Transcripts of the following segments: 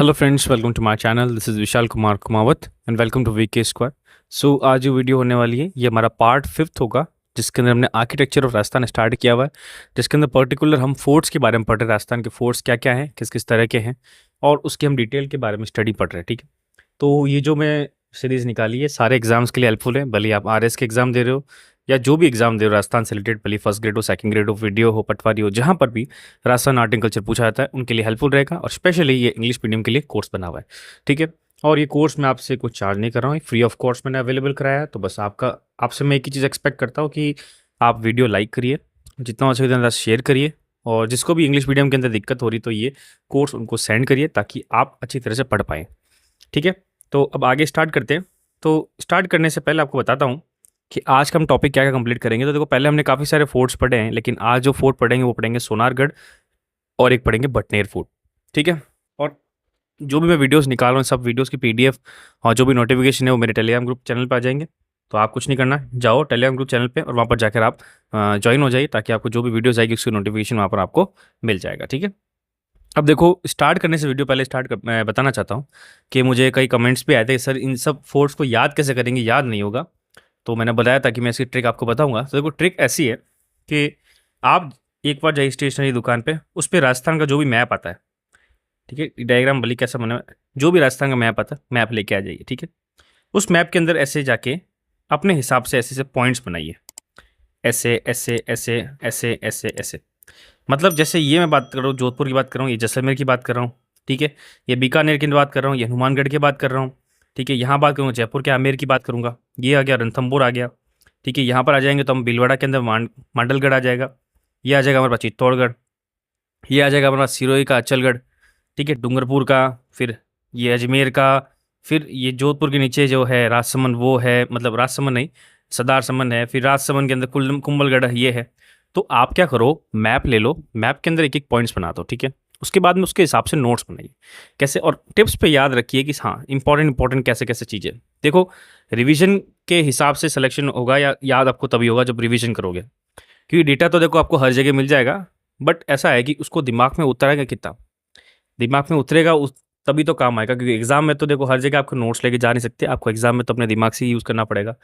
Hello friends, welcome to my channel. This is Vishal Kumar Kumawat and welcome to VK square. So आज जो video होने वाली है ये हमारा पार्ट 5 होगा, जिसके अंदर हमने आर्किटेक्चर ऑफ राजस्थान स्टार्ट किया हुआ है, जिसके अंदर पर्टिकुलर हम फोर्ट्स के बारे में पढ़ रहे हैं। राजस्थान के फोर्ट्स क्या क्या हैं, किस किस तरह के हैं, और उसकी हम डिटेल के बारे में स्टडी पढ़ रहे हैं। ठीक है, तो ये जो मैं सीरीज़ निकाली है सारे एग्जाम्स के लिए हेल्पफुल है, भले आप आरएस के एग्जाम दे रहे हो या जो भी एग्जाम दे रहे हो राजस्थान से रिलेटेड, भले फर्स्ट ग्रेड हो, सेकंड ग्रेड हो, वीडियो हो, पटवारी हो, जहाँ पर भी राजस्थान आर्ट एंड कल्चर पूछा जाता है उनके लिए हेल्पफुल रहेगा। और स्पेशली ये इंग्लिश मीडियम के लिए कोर्स बना हुआ है। ठीक है, और ये कोर्स मैं आपसे कुछ चार्ज नहीं कर रहा हूँ, फ्री ऑफ कॉस्ट मैंने अवेलेबल कराया है। तो बस आपसे मैं एक ही चीज़ एक्सपेक्ट करता हूँ कि आप वीडियो लाइक करिए, जितना हो सके उतना शेयर करिए, और जिसको भी इंग्लिश मीडियम के अंदर दिक्कत हो रही तो ये कोर्स उनको सेंड करिए ताकि आप अच्छी तरह से पढ़ पाएँ। ठीक है, तो अब आगे स्टार्ट करते हैं। तो स्टार्ट करने से पहले आपको बताता हूँ कि आज का हम टॉपिक क्या क्या कंप्लीट करेंगे। तो देखो, पहले हमने काफ़ी सारे फोर्ट्स पढ़े हैं, लेकिन आज जो फोर्ट पढ़ेंगे वो पढ़ेंगे सोनारगढ़ और एक पढ़ेंगे बटनेर फोर्ट। ठीक है, और जो भी मैं वीडियोस निकाल रहा हूँ सब वीडियोस की पीडीएफ और जो भी नोटिफिकेशन है वो मेरे टेलीग्राम ग्रुप चैनल पर आ जाएंगे। तो आप कुछ नहीं करना, जाओ टेलीग्राम ग्रुप चैनल पे और वहाँ पर जाकर आप ज्वाइन हो जाइए, ताकि आपको जो भी वीडियोस आएगी उसकी नोटिफिकेशन वहाँ पर आपको मिल जाएगा। ठीक है, अब देखो, स्टार्ट करने से वीडियो पहले मैं बताना चाहता हूँ कि मुझे कई कमेंट्स भी आए थे, सर इन सब फोर्ट्स को याद कैसे करेंगे, याद नहीं होगा। तो मैंने बताया था कि मैं इसकी ट्रिक आपको बताऊंगा। तो देखो, ट्रिक ऐसी है कि आप एक बार जाइए स्टेशनरी दुकान पे, उस पर राजस्थान का जो भी मैप आता है, ठीक है, डायग्राम भले कैसा बना है, जो भी राजस्थान का मैप आता है मैप लेके आ जाइए। ठीक है, उस मैप के अंदर ऐसे जाके अपने हिसाब से ऐसे ऐसे पॉइंट्स बनाइए, ऐसे ऐसे ऐसे ऐसे ऐसे ऐसे। मतलब जैसे ये मैं बात कर रहा हूँ, जोधपुर की बात कर रहा हूँ, ये जैसलमेर की बात कर रहा हूँ, ठीक है, ये बीकानेर की बात कर रहा हूँ, ये हनुमानगढ़ की बात कर रहा हूँ, ठीक है, यहाँ बात करूँगा जयपुर के आमेर की बात करूँगा, ये आ गया रणथंभौर आ गया। ठीक है, यहाँ पर आ जाएंगे तो हम भीलवाड़ा के अंदर मांडलगढ़ आ जाएगा, ये आ जाएगा हमारे पास चित्तौड़गढ़, ये आ जाएगा हमारे पास सिरोही का अचलगढ़, ठीक है, डूंगरपुर का, फिर ये अजमेर का, फिर ये जोधपुर के नीचे जो है राजसमंद वो है, मतलब राजसमंद नहीं, सदार समन है, फिर राजसमंद के अंदर कुंभलगढ़ ये है। तो आप क्या करो, मैप ले लो, मैप के अंदर एक एक पॉइंट्स बना दो। ठीक है, उसके बाद में उसके हिसाब से नोट्स बनाइए कैसे, और टिप्स पे याद रखिए कि हाँ इंपॉर्टेंट कैसे कैसे चीज़ें। देखो, रिवीजन के हिसाब से सिलेक्शन होगा या याद आपको तभी होगा जब रिवीजन करोगे, क्योंकि डेटा तो देखो आपको हर जगह मिल जाएगा, बट ऐसा है कि उसको दिमाग में उतरेगा कितना, दिमाग में उतरेगा उस तभी तो काम आएगा। क्योंकि एग्जाम में तो देखो हर जगह आपको नोट्स लेके जा नहीं सकते, आपको एग्जाम में तो अपने दिमाग से ही यूज़ करना पड़ेगा।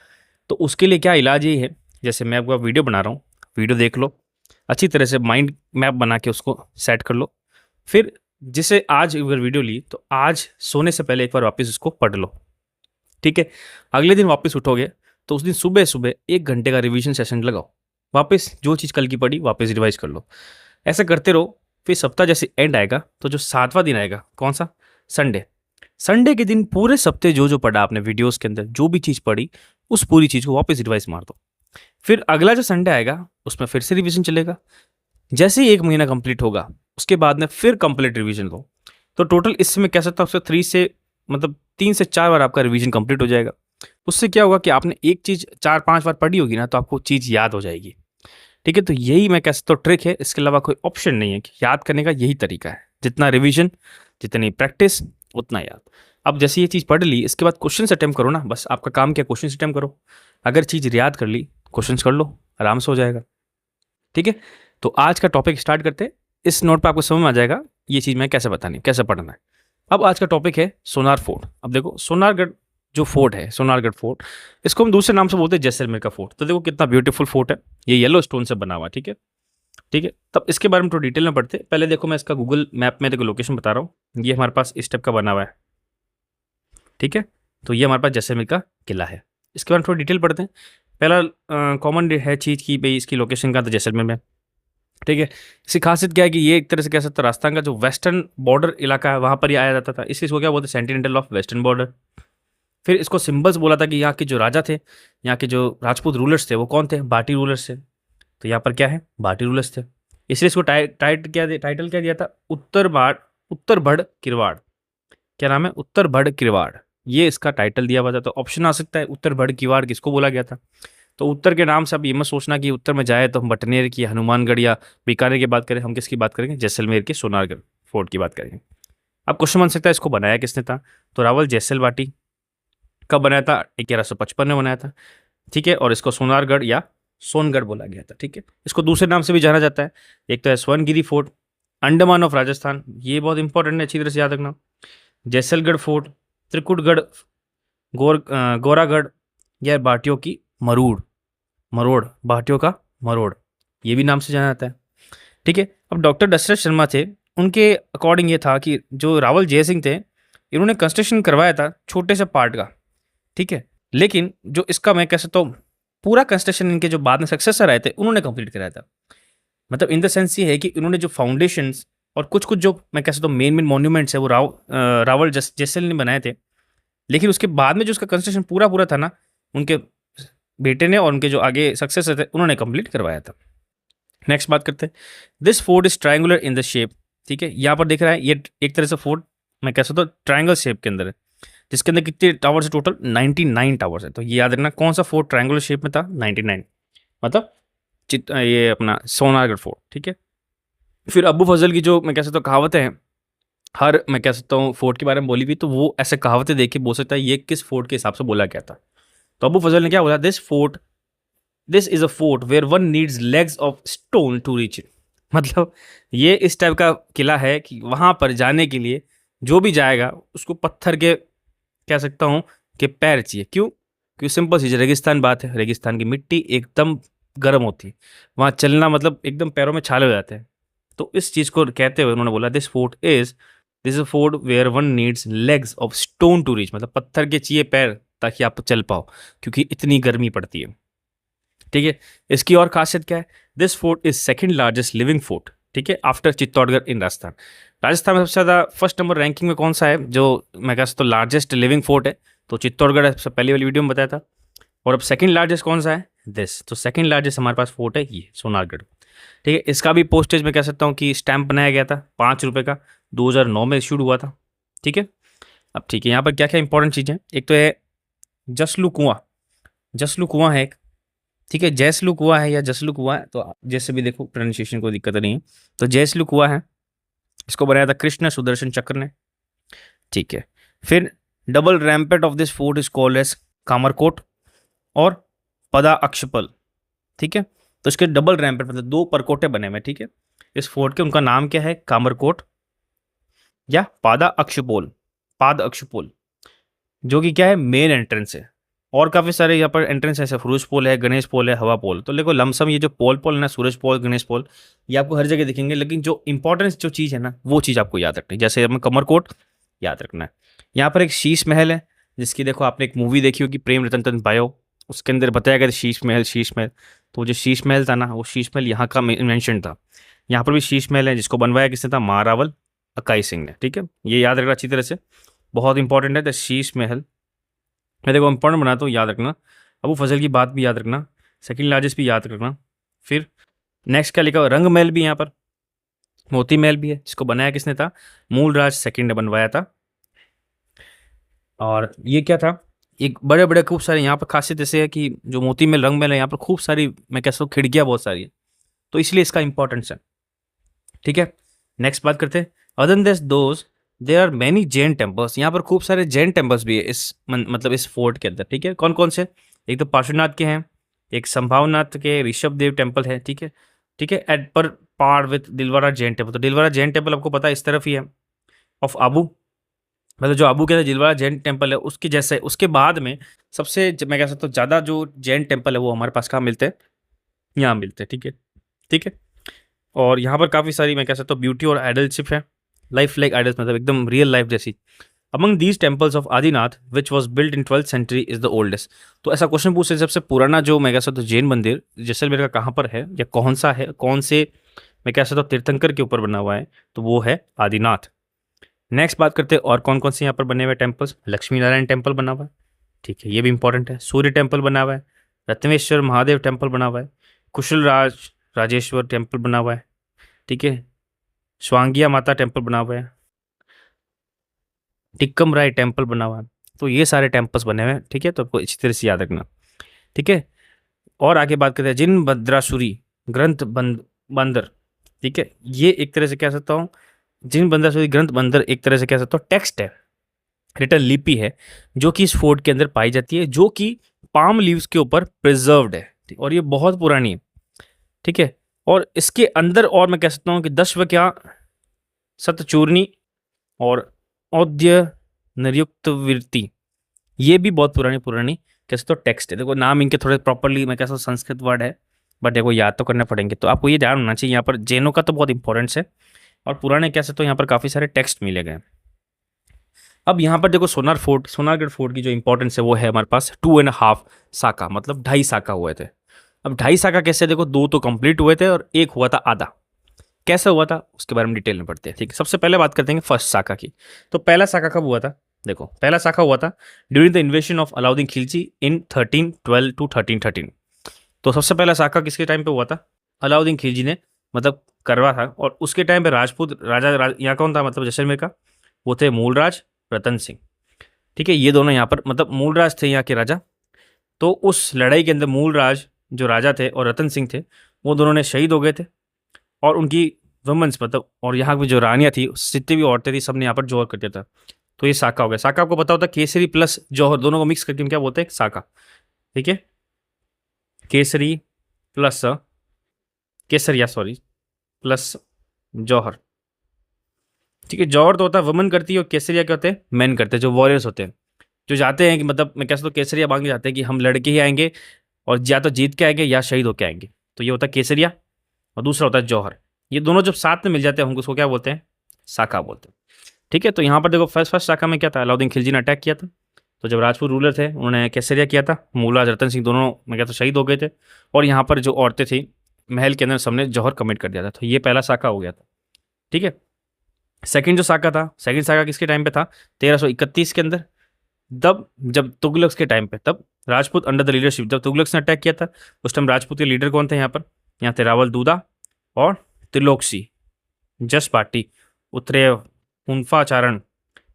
तो उसके लिए क्या इलाज ये है, जैसे मैं आपको वीडियो बना रहा हूँ, वीडियो देख लो, अच्छी तरह से माइंड मैप बना के उसको सेट कर लो। फिर जिसे आज अगर वीडियो ली तो आज सोने से पहले एक बार वापस उसको पढ़ लो। ठीक है, अगले दिन वापस उठोगे तो उस दिन सुबह सुबह 1 घंटे का रिवीजन सेशन लगाओ, वापस जो चीज़ कल की पढ़ी वापस रिवाइज कर लो। ऐसा करते रहो, फिर सप्ताह जैसे एंड आएगा तो जो 7वां दिन आएगा कौन सा, संडे, संडे के दिन पूरे सप्ते जो जो पढ़ा आपने वीडियोस के अंदर जो भी चीज़ पढ़ी उस पूरी चीज़ को वापस रिवाइज मार दो। फिर अगला जो संडे आएगा उसमें फिर से रिवीजन चलेगा। जैसे ही 1 महीना कंप्लीट होगा उसके बाद में फिर कंप्लीट रिवीजन दो। तो टोटल इसमें कह सकता हूँ उससे 3 से 4 बार आपका रिवीजन कंप्लीट हो जाएगा। उससे क्या होगा कि आपने एक चीज़ 4-5 बार पढ़ी होगी ना, तो आपको चीज़ याद हो जाएगी। ठीक है, तो यही मैं कह सकता हूँ ट्रिक है, इसके अलावा कोई ऑप्शन नहीं है कि याद करने का, यही तरीका है, जितना रिवीजन जितनी प्रैक्टिस उतना याद। अब जैसे ये चीज़ पढ़ ली इसके बाद क्वेश्चन अटेम्प्ट करो ना, बस आपका काम क्या, क्वेश्चन अटेम्प्ट करो। अगर चीज़ याद कर ली, क्वेश्चन कर लो, आराम से हो जाएगा। ठीक है, तो आज का टॉपिक स्टार्ट करते हैं। इस नोट पर आपको समझ में आ जाएगा ये चीज़ मैं कैसे बतानी, कैसे पढ़ना है। अब आज का टॉपिक है सोनार फोर्ट। अब देखो, सोनारगढ़ जो फोर्ट है, सोनारगढ़ फोर्ट, इसको हम दूसरे नाम से बोलते हैं जैसलमेर का फोर्ट। तो देखो कितना ब्यूटीफुल फोर्ट है, ये येलो स्टोन से बना हुआ। ठीक है, ठीक है, तब इसके बारे में थोड़ा डिटेल में पढ़ते हैं। पहले देखो, मैं इसका गूगल मैप में देखो लोकेशन बता रहा हूँ, ये हमारे पास इस टाइप का बना हुआ है। ठीक है, तो ये हमारे पास जैसलमेर का किला है। इसके बारे में थोड़ा डिटेल पढ़ते हैं। पहला कॉमन है चीज़ की भाई इसकी लोकेशन का, तो जैसलमेर में। ठीक है, इसकी खासियत क्या है कि ये एक तरह से कह सकते हैं राजस्थान का जो वेस्टर्न बॉर्डर इलाका है वहाँ पर ही आया जाता था, इसलिए इसको क्या बोलते हैं, सेंटिनेंटल ऑफ वेस्टर्न बॉर्डर। फिर इसको सिंबल्स बोला था कि यहाँ के जो राजा थे, यहाँ के जो राजपूत रूलर्स थे वो कौन थे, बाटी रूलर्स थे। तो यहाँ पर क्या है, बाटी रूलर्स थे, इसलिए इसको टाइटल क्या दिया था, उत्तर भड़ किरवाड़। क्या नाम है, उत्तर भड़ किरवाड़, ये इसका टाइटल दिया हुआ था। तो ऑप्शन आ सकता है उत्तर भड़ किरवाड़ किसको बोला गया था। तो उत्तर के नाम से अब ये मत सोचना कि उत्तर में जाए तो हम बटनेर की, हनुमानगढ़ या बीकानेर की बात करें, हम किसकी बात करेंगे, जैसलमेर के सोनारगढ़ फोर्ट की बात करेंगे। अब क्वेश्चन बन सकता है इसको बनाया किसने था, तो रावल जैसल बाटी। कब बनाया था, 1155 में बनाया था। ठीक है, और इसको सोनारगढ़ या सोनगढ़ बोला गया था। ठीक है, इसको दूसरे नाम से भी जाना जाता है, एक तो है स्वर्णगिरी फोर्ट, अंडमान ऑफ राजस्थान, ये बहुत इंपॉर्टेंट है, अच्छी तरह से याद रखना। जैसलगढ़ फोर्ट, त्रिकुटगढ़, गोरागढ़, या भाटियों की मरोड़, मरोड़, भाटियों का मरोड़, ये भी नाम से जाना जाता है। ठीक है, अब डॉक्टर दशरथ शर्मा थे, उनके अकॉर्डिंग ये था कि जो रावल जयसिंह थे, इन्होंने कंस्ट्रक्शन करवाया था छोटे से पार्ट का। ठीक है, लेकिन जो इसका मैं कह सकता हूँ पूरा कंस्ट्रक्शन इनके जो बाद में सक्सेसर आए थे उन्होंने कंप्लीट कराया था। मतलब इन द सेंस ये है कि इन्होंने जो फाउंडेशंस और कुछ कुछ जो मैं कह सकता हूँ मेन मेन मॉन्यूमेंट्स है वो रावल जैसलमेर ने बनाए थे, लेकिन उसके बाद में जो उसका कंस्ट्रक्शन पूरा पूरा था ना, उनके बेटे ने और उनके जो आगे सक्सेसर थे उन्होंने कंप्लीट करवाया था। नेक्स्ट बात करते हैं, this fort is triangular in the shape. ठीक है, यहाँ पर देख रहा है ये एक तरह से फोर्ट मैं कह सकता हूँ ट्राइंगल शेप के अंदर है, जिसके अंदर कितने टावर्स है, टोटल 99 टावर्स है। तो ये याद रखना कौन सा फोर्ट ट्रायंगुलर शेप में था, 99, मतलब ये अपना सोनारगढ़ फोर्ट। ठीक है, फिर अबू फजल की जो मैं कह सकता हूँ कहावतें हैं, हर मैं कह सकता हूँ फोर्ट के बारे में बोली हुई, तो वो ऐसे कहावतें देख के बोल सकता है ये किस फोर्ट के हिसाब से बोला गया था। तो अबू फजल ने क्या बोला, this is a fort where one needs legs of stone to reach it. मतलब ये इस टाइप का किला है कि वहां पर जाने के लिए जो भी जाएगा उसको पत्थर के कह सकता हूँ कि पैर चाहिए। क्यों? क्योंकि सिंपल सी रेगिस्तान बात है, रेगिस्तान की मिट्टी एकदम गर्म होती है, वहाँ चलना मतलब एकदम पैरों में छाले हो जाते हैं। तो इस चीज़ को कहते हुए उन्होंने बोला this is a fort where one needs legs of stone to reach, मतलब पत्थर के चाहिए पैर ताकि आप चल पाओ, क्योंकि इतनी गर्मी पड़ती है। ठीक है, इसकी और खासियत क्या है, this fort is second largest living fort. ठीक है, आफ्टर चित्तौड़गढ़ इन राजस्थान। राजस्थान में सबसे ज़्यादा फर्स्ट नंबर रैंकिंग में कौन सा है जो मैं कह सकता हूँ लार्जेस्ट लिविंग फोर्ट है, तो चित्तौड़गढ़ सबसे पहली वाली वीडियो में बताया था। और अब सेकंड लार्जेस्ट कौन सा है, दिस। तो सेकंड लार्जेस्ट हमारे पास फोर्ट है ये सोनारगढ़। ठीक है, इसका भी पोस्टेज मैं कह सकता हूँ कि स्टैंप बनाया गया था 5 रुपये का, 2009 में इशूड हुआ था। ठीक है, अब ठीक है, यहाँ पर क्या क्या इंपॉर्टेंट चीज़ें, एक तो है जसलू कुआं, जसलू कुआं है एक। ठीक है, जैसलू कुआं है या जसलू कुआं है, तो जैसे भी देखो प्रोनाउंसिएशन को दिक्कत नहीं है। तो जैसलू कुआं है, इसको बनाया था कृष्ण सुदर्शन चक्र ने। ठीक है, फिर double rampart of this fort is called as Kamarkot और पदा अक्षपल। ठीक है, तो इसके डबल रैम्पेट मतलब 2 परकोटे बने हुए। ठीक है, इस फोर्ट के उनका नाम क्या है, कामरकोट या पादा अक्षपोल, पाद अक्षपोल, जो कि क्या है मेन एंट्रेंस है। और काफ़ी सारे यहाँ पर एंट्रेंस है, फुरुष पोल है, गणेश पोल है, हवा पोल। तो देखो लमसम ये जो पोल पोल है ना, सूरज पोल, गणेश पोल, ये आपको हर जगह दिखेंगे, लेकिन जो इंपॉर्टेंस जो चीज़ है ना वो चीज़ आपको याद रखनी है। जैसे हमें कमरकोट याद रखना है। यहाँ पर एक शीश महल है, जिसकी देखो आपने एक मूवी देखी होगी प्रेम रतन तन पायो, उसके अंदर बताया गया था शीश महल, शीश महल। तो जो शीश महल था ना, वो शीश महल यहाँ का इन्वेंशन था। यहाँ पर भी शीश महल है, जिसको बनवाया किसने था, महारावल अकाई सिंह ने। ठीक है, ये याद रखना अच्छी तरह से, बहुत इंपॉर्टेंट है द शीश महल। मैं देखो इंपॉर्टेंट बनाता हूँ, याद रखना। अबू फजल की बात भी याद रखना, सेकंड लार्जेस्ट भी याद रखना। फिर नेक्स्ट क्या लिखा हुआ, रंग महल भी यहाँ पर, मोती महल भी है, जिसको बनाया किसने था, मूलराज सेकंड ने बनवाया था। और ये क्या था, एक बड़े बड़े खूब सारे यहाँ पर खासियत ऐसे है कि जो मोती महल रंग महल है यहाँ पर खूब सारी मैं कह सकता हूँ खिड़कियाँ बहुत सारी है, तो इसलिए इसका इंपॉर्टेंस है। ठीक है, नेक्स्ट बात करते हैं, other than this those there are many Jain temples. यहाँ पर खूब सारे जैन टेम्पल्स भी है इस मतलब इस फोर्ट के अंदर। ठीक है, कौन कौन से, एक तो पार्श्वनाथ के हैं, एक संभावनाथ के ऋषभ देव टेम्पल है। ठीक है, ठीक है, at par par with Dilwara Jain temple. तो दिलवारा जैन टेम्पल आपको पता है इस तरफ ही है, ऑफ आबू, मतलब जो आबू के दिलवारा जैन टेम्पल है उसके जैसे। उसके बाद में सबसे मैं कह सकता हूँ ज़्यादा जो जैन टेम्पल है वो हमारे पास कहाँ मिलते हैं, यहाँ मिलते हैं। ठीक है, ठीक है, और यहाँ पर काफ़ी सारी मैं कह सकता हूँ ब्यूटी और आइडलशिप है, लाइफ लाइक आइडल्स, मतलब एकदम रियल लाइफ जैसी। Among these temples of Adinath which was build in 12th century is the oldest. तो ऐसा क्वेश्चन पूछते सबसे पुराना जो मैं कह सकता हूँ जैन मंदिर जैसलमेर का कहाँ पर है या कौन सा है, कौन से मैं कह सकता हूँ तीर्थंकर के ऊपर बना हुआ है, तो वो है आदिनाथ। नेक्स्ट बात करते हैं और कौन कौन से यहाँ पर बने हुए टेम्पल्स, लक्ष्मी नारायण टेम्पल बना हुआ है। ठीक है, ये भी इंपॉर्टेंट है। सूर्य टेम्पल बना हुआ है, रत्नेश्वर महादेव टेम्पल बना हुआ है, कुशल राजेश्वर टेम्पल बना हुआ है। ठीक है, स्वांगिया माता टेम्पल बना हुआ है, टिक्कम राय टेम्पल बना हुआ है। तो ये सारे टेम्पल्स बने हुए हैं। ठीक है, तो आपको इसी तरह से याद रखना। ठीक है, और आगे बात करते हैं जिन भद्रासुरी ग्रंथ बंदर। ठीक है, ये एक तरह से कह सकता हूँ, जिन भद्रासुरी ग्रंथ बंदर एक तरह से कह सकता हूँ टेक्स्ट है, रिटन लिपि है, जो कि इस फोर्ट के अंदर पाई जाती है, जो कि पाम लीव्स के ऊपर प्रिजर्व्ड है। और ये बहुत पुरानी है। ठीक है, और इसके अंदर और मैं कह सकता हूँ कि दशवक्या, सतचूर्णी और औद्य निर्युक्त वृत्ति, ये भी बहुत पुरानी पुरानी कैसे तो टेक्स्ट है। देखो नाम इनके थोड़े प्रॉपरली मैं कैसा संस्कृत वर्ड है, बट देखो याद तो करने पड़ेंगे। तो आपको ये ध्यान होना चाहिए, यहाँ पर जैनों का तो बहुत इंपॉर्टेंस है और पुराने कैसे तो यहाँ पर काफ़ी सारे टेक्स्ट मिले गए। अब यहाँ पर देखो सोनार फोर्ट, सोनारगढ़ फोर्ट की जो इंपॉर्टेंस है वो है हमारे पास 2.5 साका, मतलब 2.5 साका हुए थे। अब 2.5 साका कैसे, देखो 2 तो कंप्लीट हुए थे और एक हुआ था आधा। कैसे हुआ था उसके बारे में डिटेल में पढ़ते हैं, ठीक है। सबसे पहले बात करते हैं फर्स्ट साका की। तो पहला साका कब हुआ था, देखो पहला साका हुआ था during the invasion of Alauddin Khilji in 1312 to 1313। तो सबसे पहला साका किसके टाइम पे हुआ था, अलाउद्दीन खिलजी ने मतलब करवा था। और उसके टाइम पे राजपूत यहाँ कौन था, मतलब जैसलमेर का, वो थे मूलराज रतन सिंह, ठीक है। ये दोनों यहाँ पर मतलब मूलराज थे यहाँ के राजा। तो उस लड़ाई के अंदर मूलराज जो राजा थे और रतन सिंह थे, वो दोनों ने शहीद हो गए थे। और उनकी वुमेन्स मतलब, और यहाँ की जो रानियाँ थी, जितनी भी औरतें थी, सब ने यहाँ पर जौहर कर दिया था। तो ये साका हो गया। साका आपको पता होता है केसरी प्लस जौहर दोनों को मिक्स करके हम क्या बोलते हैं, साका, ठीक है। केसरी प्लस केसरिया सॉरी प्लस जौहर, ठीक है। जौहर तो होता है वुमन करती है और केसरिया क्या होते हैं, मैन करते हैं, जो वॉरियर्स होते हैं, जो जाते हैं कि मतलब मैं कैसे तो केसरिया मांग के जाते हैं कि हम लड़के ही आएंगे और या तो जीत के आएंगे या शहीद होके आएंगे। तो ये होता है केसरिया और दूसरा होता है जौहर। ये दोनों जब साथ में मिल जाते हैं हम उसको क्या बोलते हैं, साका बोलते हैं, ठीक है। तो यहाँ पर देखो फर्स्ट फर्स्ट साका में क्या था, अलाउद्दीन खिलजी ने अटैक किया था। तो जब राजपूत रूलर थे उन्होंने केसरिया किया था, मूलराज रतन सिंह दोनों मैं कहता शहीद हो गए थे। और यहाँ पर जो औरतें थी महल के अंदर, सबने जौहर कमिट कर दिया था। तो ये पहला साका हो गया था, ठीक है। सेकंड जो साका था, सेकंड साका किसके टाइम पे था, 1331 के अंदर, तब जब तुगलक के टाइम पे, तब राजपूत अंडर द लीडरशिप, जब तुगलक ने अटैक किया था उस टाइम राजपूत के लीडर कौन थे यहाँ पर, यहाँ थे रावल दूदा और त्रिलोकसी, जस पार्टी, उत्तरे हुनफाचारण,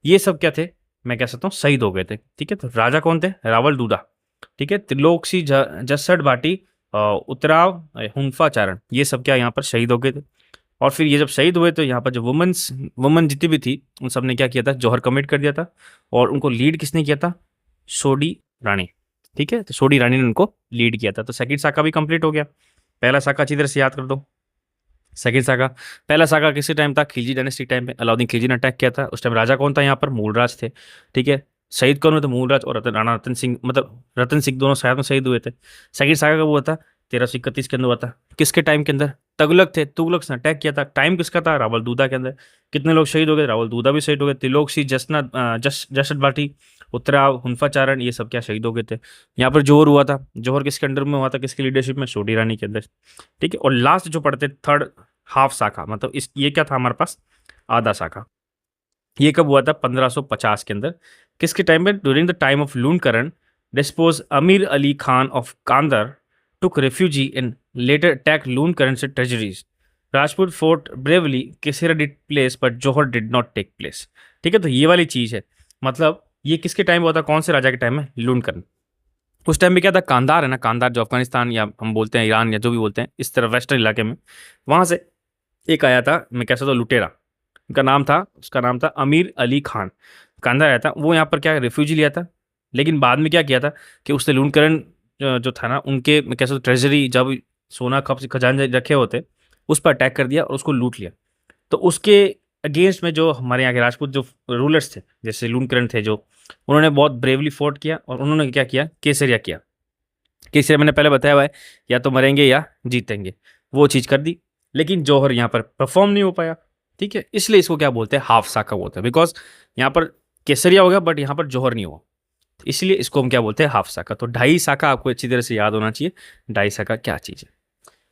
ये सब क्या थे, मैं कह सकता हूँ शहीद हो गए थे, ठीक है। तो राजा कौन थे, रावल दूदा, ठीक है, त्रिलोकसी, जसड बाटी, उत्तराव, हुनफाचारण, ये सब क्या यहाँ पर शहीद हो गए थे। और फिर ये जब शहीद हुए तो यहाँ पर जो वुमन जितनी भी थी उन सब ने क्या किया था, जौहर कमिट कर दिया था। और उनको लीड किसने किया था, सोडी रानी, ठीक है। तो सोडी रानी ने उनको लीड किया था। तो सेकंड साका भी कंप्लीट हो गया। पहला साका अच्छी तरह से याद कर दो। सेकंड साका, पहला साका किसी टाइम था, खिलजी डायनेस्टी टाइम पे अलाउद्दीन खिलजी ने अटैक किया था। उस टाइम राजा कौन था यहाँ पर, मूलराज थे, ठीक है। शहीद कौन हुए थे, मूलराज और राणा रतन सिंह, मतलब रतन सिंह दोनों साथ में शहीद हुए थे। सेकंड साका कब हुआ था, 1331 के अंदर हुआ था। किसके टाइम के अंदर, तुगलक थे, तुगलक ने अटैक किया था। टाइम किसका था, रावल दूदा के अंदर। कितने लोग शहीद हो गए, रावल दूदा भी शहीद हो गए, त्रिलोकसी, जसद बाटी, उत्तराव, हुनफाचारण, ये सब क्या शहीद हो गए थे। यहाँ पर जोहर हुआ था। जोहर किसके अंडर में हुआ था, किसकी लीडरशिप में, सोडी रानी के अंदर, ठीक है। और लास्ट जो पढ़ते थर्ड हाफ साका, मतलब इस ये क्या था हमारे पास, आधा साका। ये कब हुआ था, 1550 के अंदर। किसके टाइम में, during the time of Lunkaran dispose Amir Ali Khan of Kandahar took refuge and later attacked Loon से treasuries. Rajput fort bravely, Kesara did place but Jauhar did not take place, ठीक है। तो ये वाली चीज है, मतलब ये किसके टाइम हुआ था, कौन से राजा के टाइम में, लूनकरण। उस टाइम में क्या था, कांदार है ना, कांदार जो अफगानिस्तान या हम बोलते हैं ईरान या जो भी बोलते हैं इस तरफ वेस्टर्न इलाके में, वहां से एक आया था, मैं कह सकता हूँ लुटेरा, उसका नाम था अमीर अली खान। कांदार आया था, वो यहाँ पर क्या रिफ्यूजी लिया था। लेकिन बाद में क्या किया था कि उसने लूनकरण जो था ना, उनके मैं कह सकता हूँ ट्रेजरी, जब सोना खजाने रखे होते, उस पर अटैक कर दिया और उसको लूट लिया। तो उसके अगेंस्ट में जो हमारे यहाँ के राजपूत जो रूलर्स थे, जैसे लूनकरण थे, जो उन्होंने बहुत ब्रेवली फोर्ट किया और उन्होंने क्या किया, केसरिया किया। केसरिया मैंने पहले बताया हुआ है, या तो मरेंगे या जीतेंगे, वो चीज़ कर दी। लेकिन जौहर यहाँ पर परफॉर्म नहीं हो पाया, ठीक है। इसलिए इसको क्या बोलते हैं, हाफ साका बोलते हैं, बिकॉज यहाँ पर केसरिया हो गया बट यहाँ पर जौहर नहीं हुआ, इसलिए इसको हम क्या बोलते हैं, हाफ साका। तो 2.5 साका आपको अच्छी तरह से याद होना चाहिए, 2.5 साका क्या चीज़ है,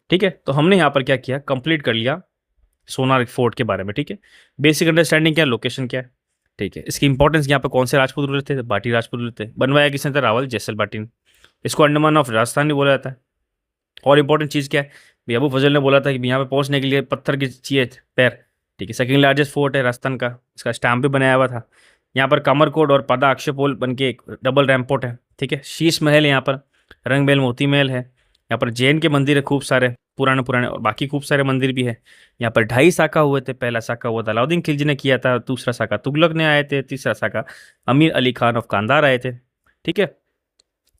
ठीक है। तो हमने यहाँ पर क्या किया, कंप्लीट कर लिया सोनार फोर्ट के बारे में, ठीक है। बेसिक अंडरस्टैंडिंग क्या है, लोकेशन क्या है, ठीक है। इसकी इंपॉर्टेंस यहाँ पर कौन से राजपूत रूलर थे, बाटी राजपूत रूलर थे। बनवाया किसने था, रावल जैसल बाटी ने। इसको अंडमान ऑफ राजस्थान भी बोला जाता है। और इंपॉर्टेंट चीज़ क्या है, भाई अबू फजल ने बोला था कि यहाँ पे पहुँचने के लिए पत्थर की चाहिए पैर, ठीक है। सेकेंड लार्जेस्ट फोर्ट है राजस्थान का, इसका स्टैम्प भी बनाया हुआ था। यहाँ पर कमरकोट और पदा अक्षयपोल बन के एक डबल रैम्पोर्ट है, ठीक है। शीश महल है यहाँ पर, रंग महल, मोती महल है। यहाँ पर जैन के मंदिर है खूब सारे, पुराने पुराने, और बाकी खूब सारे मंदिर भी है। यहाँ पर 2.5 साका हुए थे। पहला साका हुआ था अलाउद्दीन खिलजी ने किया था, दूसरा साका तुगलक ने आए थे, तीसरा साका अमीर अली खान ऑफ कांदार आए थे, ठीक है।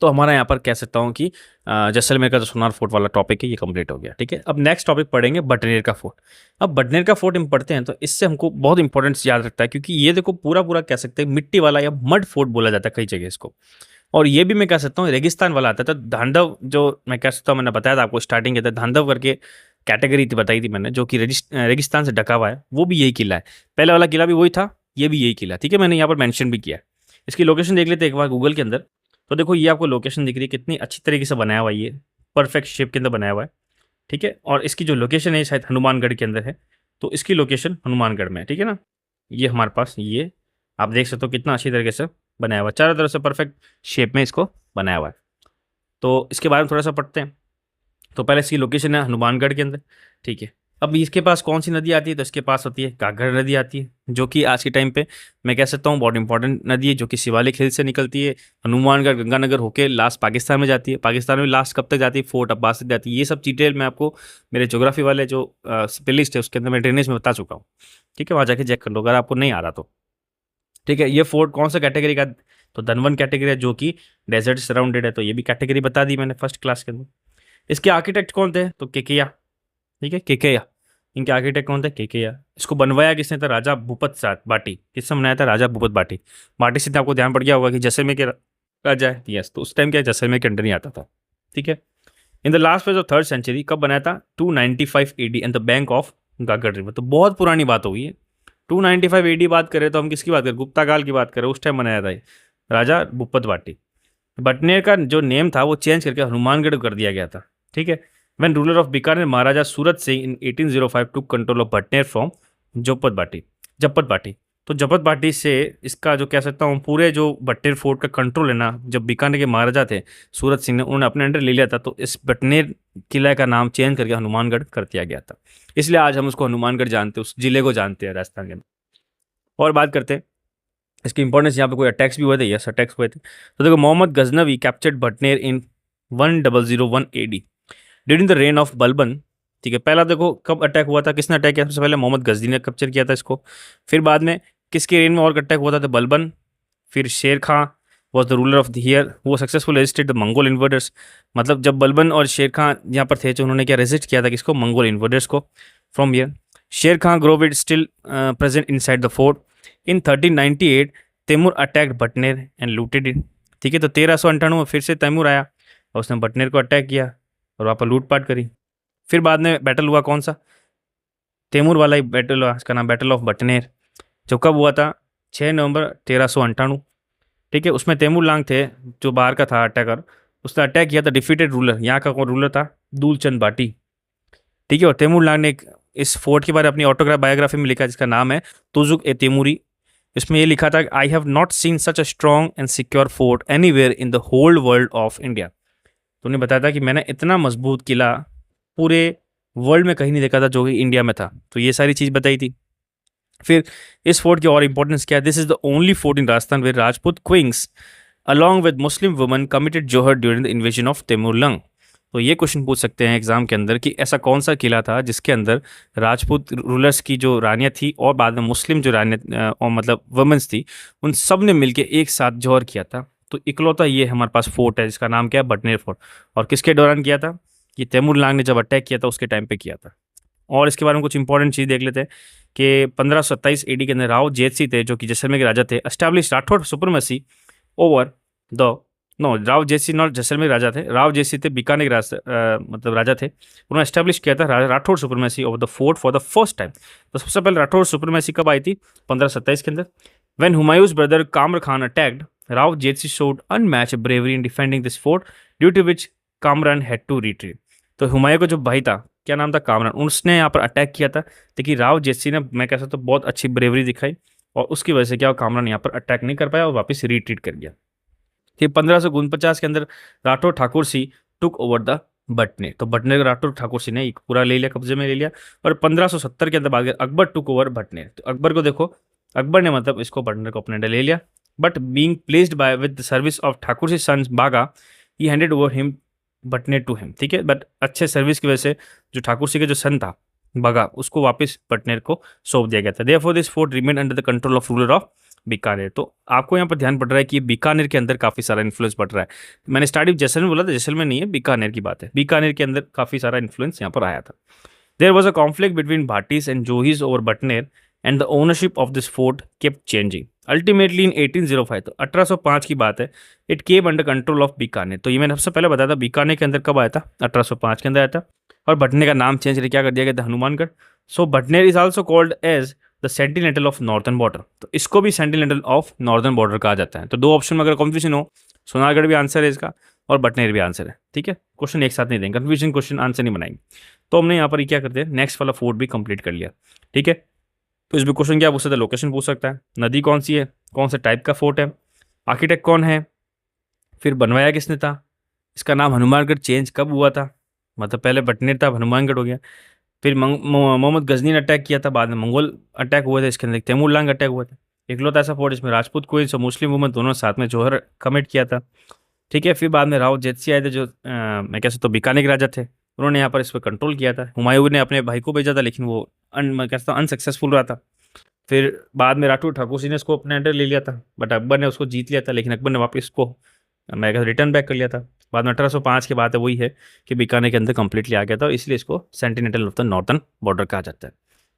तो हमारा यहाँ पर कह सकता हूँ कि जैसलमेर का जो सोनार फोर्ट वाला टॉपिक है ये कंप्लीट हो गया। ठीक है, अब नेक्स्ट टॉपिक पढ़ेंगे बटनेर का फोर्ट। अब बटनेर का फोर्ट हम पढ़ते हैं तो इससे हमको बहुत इंपॉर्टेंस याद रखता है, क्योंकि ये देखो पूरा पूरा कह सकते हैं मिट्टी वाला या मड फोर्ट बोला जाता है कई जगह इसको। और ये भी मैं कह सकता हूँ रेगिस्तान वाला आता था। धांधव जो मैं कह सकता हूँ, मैंने बताया था आपको स्टार्टिंग के, धांधव करके कैटेगरी थी बताई थी मैंने, जो कि रेगिस्तान से ढका हुआ है, वो भी यही किला है। पहले वाला किला भी वही था, ये भी यही किला। ठीक है, मैंने यहाँ पर मेंशन भी किया है। इसकी लोकेशन देख लेते एक बार गूगल के अंदर। तो देखो ये आपको लोकेशन दिख रही है, कितनी अच्छी तरीके से बनाया हुआ है, ये परफेक्ट शेप के अंदर बनाया हुआ है। ठीक है, और इसकी जो लोकेशन है शायद हनुमानगढ़ के अंदर है, तो इसकी लोकेशन हनुमानगढ़ में है। ठीक है ना, ये हमारे पास ये आप देख सकते हो कितना अच्छी तरीके से बनाया हुआ है, चारों तरफ से परफेक्ट शेप में इसको बनाया हुआ है। तो इसके बारे में थोड़ा सा पढ़ते हैं। तो पहले इसकी लोकेशन है हनुमानगढ़ के अंदर। ठीक है, अब इसके पास कौन सी नदी आती है, तो इसके पास होती है घाघर नदी आती है, जो कि आज के टाइम पे मैं कह सकता हूँ बहुत इंपॉर्टेंट नदी है, जो कि शिवालिक हिल से निकलती है, हनुमानगढ़ गंगानगर होके लास्ट पाकिस्तान में जाती है। पाकिस्तान में लास्ट कब तक जाती है, फोर्ट अब्बास तक जाती है। ये सब डिटेल मैं आपको मेरे ज्योग्राफी वाले जो प्लेलिस्ट है उसके अंदर मैं ड्रेनेज में बता चुका हूँ। ठीक है, वहाँ जाके चेक कर लो अगर आपको नहीं आ रहा तो। ठीक है, ये फोर्ट कौन सा कैटेगरी का, तो धनवन कैटेगरी है, जो कि डेजर्ट सराउंडेड है, तो ये भी कैटेगरी बता दी मैंने फर्स्ट क्लास के अंदर। इसके आर्किटेक्ट कौन थे, तो केकेया। ठीक है, केकेया, इनके आर्किटेक्ट कौन थे, केकेया। इसको बनवाया किसने था, राजा भूपत सात बाटी। किसने बनाया था, राजा भूपत बाटी। बाटी से आपको ध्यान पड़ गया होगा कि जैसलमेर के राजा है, यस, तो उस टाइम क्या जैसलमेर के अंडर ही आता था। ठीक है, in the last phase of third century कब बनाया था, 295 AD and the bank of Gagar river. तो बहुत पुरानी बात हो गई है। 295 एडी बात करें तो हम किसकी बात करें, गुप्ता काल की बात करें, उस टाइम बनाया था ये राजा भूपत बाटी। बटनेर का जो नेम था वो चेंज करके हनुमानगढ़ कर दिया गया था। ठीक है, when ruler of Bikaner Maharaja Surat Singh in 1805 took control of Bhatner from जोपत बाटी, जपत बाटी। तो जपत बाटी से इसका जो कह सकता हूँ पूरे जो बटनेर फोर्ट का कंट्रोल है ना, जब बीकानेर के महाराजा थे सूरत सिंह ने, उन्होंने अपने अंडर ले लिया था, तो इस बटनेर किला का नाम चेंज करके हनुमानगढ़ कर दिया गया था। इसलिए आज हम उसको हनुमानगढ़ जानते हैं, उस जिले को जानते हैं राजस्थान के अंदर। और बात करते हैं इसकी इंपॉर्टेंस, यहाँ पे कोई अटैक्स भी हुए थे, यस अटैक्स हुए थे। तो देखो Mohammad Ghaznavi captured Bhatner in 1001 AD during the reign of Balban. ठीक है, पहला देखो कब अटैक हुआ था, किसने अटैक किया, सबसे पहले मोहम्मद गजनी ने कैप्चर किया था इसको। फिर बाद में किसके रेन में और अटैक हुआ था, तो बलबन। फिर Sher Khan was the ruler of the here, वो successful resisted the Mongol invaders. मतलब जब बलबन और शेर खां यहाँ पर थे, तो उन्होंने क्या रेजिस्ट किया था किसको, मंगोल इन्वर्डर्स को। From here Sher Khan grave it still present inside the fort. In 1398 Timur attacked Bhatner and looted it. ठीक है, तो 1398 में फिर से तैमूर आया और उसने बटनेर को अटैक किया और वहाँ पर लूटपाट करी। फिर बाद में बैटल हुआ कौन सा, तैमूर वाला ही बैटल हुआ, इसका नाम बैटल ऑफ बटनेर, जो कब हुआ था, 6 नवंबर 1398। ठीक है, उसमें तैमूर लांग थे जो बाहर का था अटैकर, उसने अटैक किया था डिफीटेड रूलर, यहाँ का कौन रूलर था, दूलचंद बाटी। ठीक है, और तैमूर लांग ने इस फोर्ट के बारे में अपनी ऑटोग्राफ बायोग्राफी में लिखा, जिसका नाम है तुजुक ए तैमूरी। इसमें ये लिखा था, I have not seen such a strong and secure fort anywhere in the whole world of India. तो उन्हें बताया था कि मैंने इतना मजबूत किला पूरे वर्ल्ड में कहीं नहीं देखा था जो कि इंडिया में था। तो ये सारी चीज़ बताई थी। फिर इस फोर्ट की और इंपॉर्टेंस क्या है, this is the only fort in Rajasthan where Rajput queens along with Muslim woman committed jauhar during the invasion of Taimurlang. तो ये क्वेश्चन पूछ सकते हैं एग्जाम के अंदर कि ऐसा कौन सा किला था जिसके अंदर राजपूत रूलर्स की जो रानियाँ थी और बाद में मुस्लिम जो रानियाँ और मतलब वुमेंस थी, उन सब ने मिलकर एक साथ जौहर किया था। तो इकलौता ये हमारे पास फोर्ट है जिसका नाम क्या है, बटनेर फोर्ट। और किसके दौरान किया था, ये तैमूर लांग ने जब अटैक किया था उसके टाइम पे किया था। और इसके बारे में कुछ इंपॉर्टेंट चीज़ देख लेते हैं कि 1527 एडी के अंदर राव जेतसी थे, जो कि जैसलमेर के राजा थे, establish Rathore supremacy over the, no, Rao जेसी नॉट जैसलमेर राजा थे, राव जेसी थे बीकानेर के मतलब राजा थे। उन्होंने एस्टैब्लिश किया था Rathore supremacy over the fort for the first time. तो सबसे पहले राठौड़ सुपरमेसी कब आई थी, 1527 के अंदर। When Humayun's brother Kamran attacked, Rao Jaitsi showed unmatch bravery in defending this fort due to which Kamran had to retreat. तो हुमायूं का जो भाई था, क्या नाम था, कामरान, उसने यहाँ पर अटैक किया था, लेकिन राव जेतसी ने, मैं कह सकता हूँ, बहुत अच्छी ब्रेवरी दिखाई और उसकी वजह से क्या कामरान यहाँ पर अटैक नहीं कर पाया और वापस रिट्रीट कर गया। फिर 1549 के अंदर राठौर ठाकुर सी टुक ओवर द बटनेर। तो बटनेर का राठौर ठाकुर सी ने एक पूरा ले लिया, कब्जे में ले लिया। और 1570 के अंदर बात अकबर टुक ओवर बटनेर। तो अकबर को देखो, अकबर ने मतलब इसको बटनेर को अपने अंडर ले लिया, but being placed by with the service of Thakur सी सन बागा, he handed over him Bhatner to him. ठीक है, बट अच्छे सर्विस की वजह से जो ठाकुर सी का जो सन था बागा, उसको वापस बटनेर को सौंप दिया गया था। Therefore this fort remain under the control of ruler of Bikaner. तो आपको यहाँ पर ध्यान पड़ रहा है कि ये बीकानेर के अंदर काफ़ी सारा इन्फ्लुएंस पड़ रहा है। मैंने स्टार्टिंग जैसलमेर बोला था, जैसलमेर नहीं है, बीकानेर की बात है। बीकानेर के अंदर काफ़ी सारा इन्फ्लुएंस यहाँ पर आया था। There was a conflict between Bhatis and Johis over Bhatner and the ownership of this fort kept changing. Ultimately in 1805, तो 1805 की बात है, it came under control of Bikaner. तो ये मैंने सबसे पहले बताया था, बीकानेर के अंदर कब आया था? 1805 के अंदर आया था। और बटनेर का नाम चेंज क्या कर दिया गया था? Hanumangarh. So Bhatner is also called as the sentinel of northern border. तो इसको भी सेंटिनेंटल ऑफ नॉर्दर्न बॉर्डर कहा जाता है। तो दो ऑप्शन में अगर कंफ्यूजन हो, सोनारगढ़ भी आंसर है इसका और बटनेर भी आंसर है। ठीक है, क्वेश्चन एक साथ नहीं देंगे, कंफ्यूजन क्वेश्चन आंसर नहीं बनाएंगे। तो हमने यहाँ पर क्या करते हैं, नेक्स्ट वाला फोर्ट भी कंप्लीट कर लिया। ठीक है, तो इसमें क्वेश्चन क्या पूछ सकता है? लोकेशन पूछ सकता है, नदी कौन सी है, कौन से टाइप का फोर्ट है, आर्किटेक्ट कौन है, फिर बनवाया किसने था, इसका नाम हनुमानगढ़ चेंज कब हुआ था, मतलब पहले बटनेर था, अब हनुमानगढ़ हो गया। फिर मोहम्मद गजनी ने अटैक किया था, बाद में मंगोल अटैक हुए थे, इसके अंदर तैमूर लंग अटैक हुआ था। इकलौता ऐसा फोर्ट इसमें राजपूत क्वींस और मुस्लिम वुमन दोनों साथ में जौहर कमिट किया था। ठीक है, फिर बाद में राव जेतसी आए थे, जो मैं कह सकता हूँ बीकानेर के राजा थे, उन्होंने यहाँ पर इस पर कंट्रोल किया था। हुमायूं ने अपने भाई को भेजा था, लेकिन वो मैं कहता हूँ अनसक्सेसफुल रहा था। फिर बाद में राठौर ठाकुर सिंह ने इसको अपने अंडर ले लिया था, बट अकबर ने उसको जीत लिया था, लेकिन अकबर ने वापस इसको मैं कहता रिटर्न बैक कर लिया था। बाद में 1805 के बाद वही है कि बीकानेर के अंदर कंप्लीटली आ गया था, और इसलिए इसको सेंटिनेंटल ऑफ द नॉर्दर्न बॉर्डर कहा जाता है।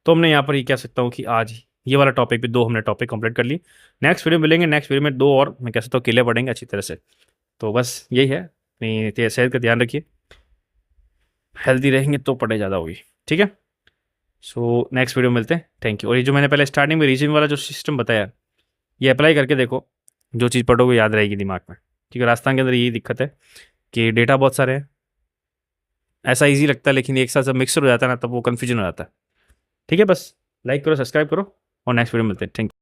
तो हमने यहाँ पर ये कह सकता हूँ कि आज ये वाला टॉपिक भी, दो हमने टॉपिक कंप्लीट कर ली। नेक्स्ट वीडियो मिलेंगे, नेक्स्ट वीडियो में दो और मैं कह सकता हूँ किले पढ़ेंगे अच्छी तरह से। तो बस यही है, अपनी सेहत का ध्यान रखिए, हेल्दी रहेंगे तो पढ़ाई ज़्यादा होगी। ठीक है, सो नेक्स्ट वीडियो मिलते हैं, थैंक यू। और ये जो मैंने पहले स्टार्टिंग में रीजन वाला जो सिस्टम बताया, ये अप्लाई करके देखो, जो चीज़ पढ़ोगे याद रहेगी दिमाग में। ठीक है, राजस्थान के अंदर यही दिक्कत है कि डेटा बहुत सारे हैं, ऐसा इजी लगता है, लेकिन एक साथ जब मिक्सर हो जाता है ना, तब वो कन्फ्यूजन हो जाता है। ठीक है, बस लाइक करो, सब्सक्राइब करो, और नेक्स्ट वीडियो मिलते हैं, थैंक यू।